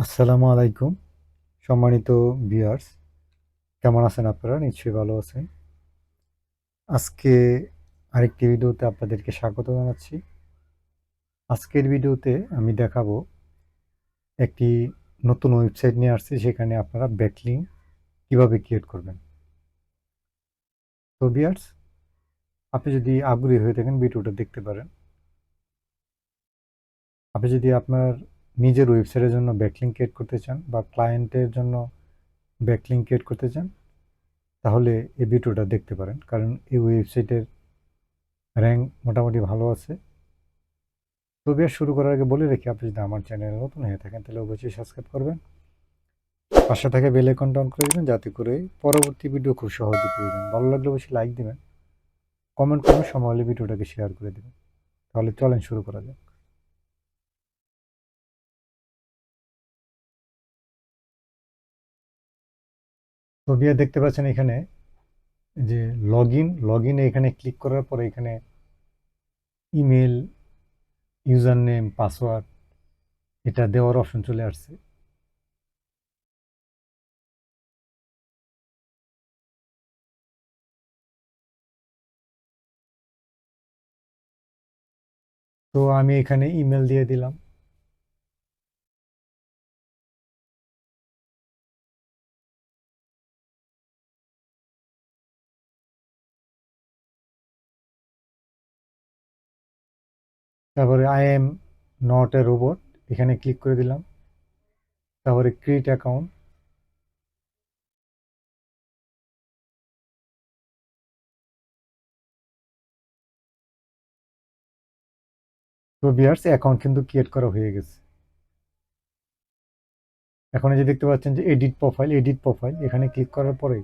আসসালামু আলাইকুম সম্মানিত ভিউয়ার্স, কেমন আছেন আপনারা? নিশ্চয়ই ভালো আছেন। আজকে আরেকটি ভিডিওতে আপনাদেরকে স্বাগত জানাচ্ছি। আজকের ভিডিওতে আমি দেখাবো একটি নতুন ওয়েবসাইট নিয়ে আসছি, সেখানে আপনারা ব্যাকলিঙ্ক কিভাবে ক্রিয়েট করবেন। তো ভিউয়ার্স, আপনি যদি আগ্রহী হয়ে থাকেন ভিডিওটা দেখতে পারেন। আপনি যদি আপনার নিজের ওয়েবসাইটের জন্য ব্যাকলিঙ্ক ক্রিয়েট করতে চান বা ক্লায়েন্টের জন্য ব্যাকলিঙ্ক ক্রিয়েট করতে চান, তাহলে এই ভিডিওটা দেখতে পারেন, কারণ এই ওয়েবসাইটের র্যাঙ্ক মোটামুটি ভালো আছে। তো ভিডিও শুরু করার আগে বলে রেখে, আপনি যদি আমার চ্যানেলে নতুন হয়ে থাকেন তাহলে অবশ্যই সাবস্ক্রাইব করবেন, পাশে থেকে বেল আইকনটা অন করে দেবেন, যাতে করে পরবর্তী ভিডিও খুব সহজে পেয়ে যান। ভালো লাগলে অবশ্যই লাইক দিবেন, কমেন্ট করবেন, সময় হলে ভিডিওটাকে শেয়ার করে দেবেন। তাহলে চলেন শুরু করা যাক। তো ভিডিও দেখতে পাচ্ছেন এখানে যে লগ ইন এখানে ক্লিক করার পরে এখানে ইমেল, ইউজার নেম, পাসওয়ার্ড এটা দেওয়ার অপশন চলে আসছে। তো আমি এখানে ইমেল দিয়ে দিলাম। তারপরে I am not a robot এখানে ক্লিক করে দিলাম। তারপরে ক্রিয়েট অ্যাকাউন্ট। তো ভিউয়ার্স, অ্যাকাউন্ট কিন্তু ক্রিয়েট করা হয়ে গেছে। এখন এই যে দেখতে পাচ্ছেন যে এডিট প্রোফাইল এখানে ক্লিক করার পরে,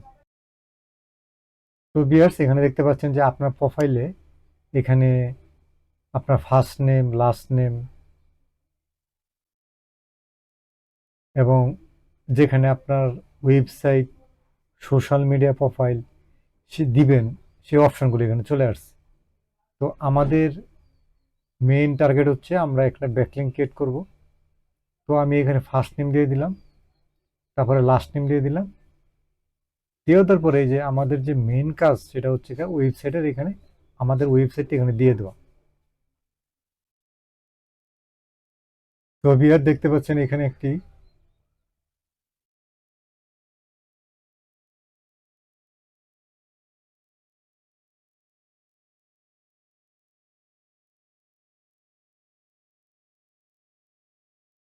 তো ভিউয়ার্স এখানে দেখতে পাচ্ছেন যে আপনার প্রোফাইলে এখানে আপনার ফার্স্ট নেম, লাস্ট নেম এবং যেখানে আপনার ওয়েবসাইট, সোশ্যাল মিডিয়া প্রোফাইল সে দিবেন, সেই অপশনগুলো এখানে চলে আসছে। তো আমাদের মেইন টার্গেট হচ্ছে আমরা একটা ব্যাকলিঙ্ক ক্রিয়েট করব। তো আমি এখানে ফার্স্ট নেম দিয়ে দিলাম, তারপরে লাস্ট নেম দিয়ে দিলাম। দিয়ে দেওয়ার পরে এই যে আমাদের যে মেইন কাজ, সেটা হচ্ছে ওয়েবসাইটের এখানে আমাদের ওয়েবসাইটটা এখানে দিয়ে দেওয়া। তো ভিউয়ার দেখতে পাচ্ছেন এখানে একটি,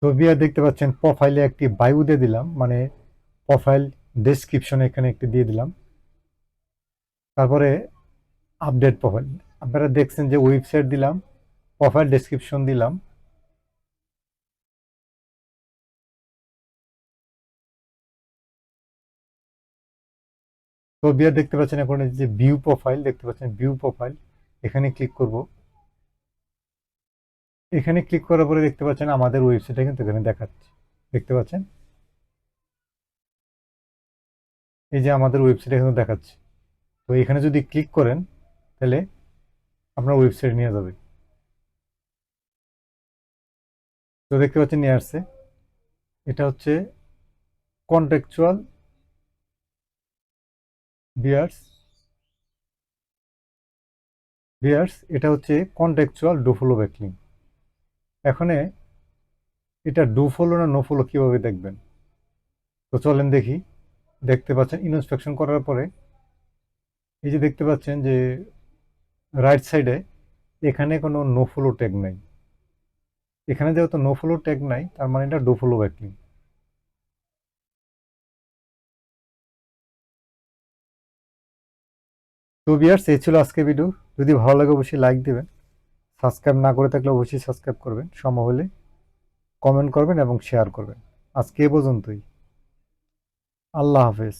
তো ভিউয়ার দেখতে পাচ্ছেন প্রোফাইলে একটি বায়ু দিয়ে দিলাম, মানে প্রোফাইল ডেসক্রিপশন এখানে একটি দিয়ে দিলাম। তারপরে আপডেট প্রোফাইল, আপনারা দেখছেন যে ওয়েবসাইট দিলাম, প্রোফাইল ডেসক্রিপশন দিলাম। তো ভিউয়ার দেখতে পাচ্ছেন এখন এই যে ভিউ প্রোফাইল দেখতে পাচ্ছেন, ভিউ প্রোফাইল এখানে ক্লিক করব। এখানে ক্লিক করার পরে দেখতে পাচ্ছেন আমাদের ওয়েবসাইটটা কিন্তু এখানে দেখাচ্ছে, দেখতে পাচ্ছেন এই যে আমাদের ওয়েবসাইট এখানে দেখাচ্ছে। তো এখানে যদি ক্লিক করেন তাহলে আপনার ওয়েবসাইট নিয়ে যাবে। তো দেখতে পাচ্ছেন নিয়ে আসছে। এটা হচ্ছে কন্টেক্সচুয়াল বিয়ার্স বিয়ার্স এটা হচ্ছে কন্টেক্সচুয়াল ডু ফলো ব্যাকলিং। এখন এটা ডু ফলো না নো ফলো কিভাবে দেখবেন, তো চলেন দেখি। দেখতে পাচ্ছেন ইনস্পেকশন করার পরে এই যে দেখতে পাচ্ছেন যে রাইট সাইডে এখানে কোনো নো ফলো ট্যাগ নাই। এখানে যেহেতু নো ফলো ট্যাগ নাই, তার মানে এটা ডু ফলো ব্যাকলিং। তো বিয়ার্স, এই ছিল আজকে ভিডিও। যদি ভালো লাগে অবশ্যই লাইক দিবেন, সাবস্ক্রাইব না করে থাকলে অবশ্যই সাবস্ক্রাইব করবেন, সম্ভব হলে কমেন্ট করবেন এবং শেয়ার করবেন। আজকে এ পর্যন্তই। আল্লাহ হাফেজ।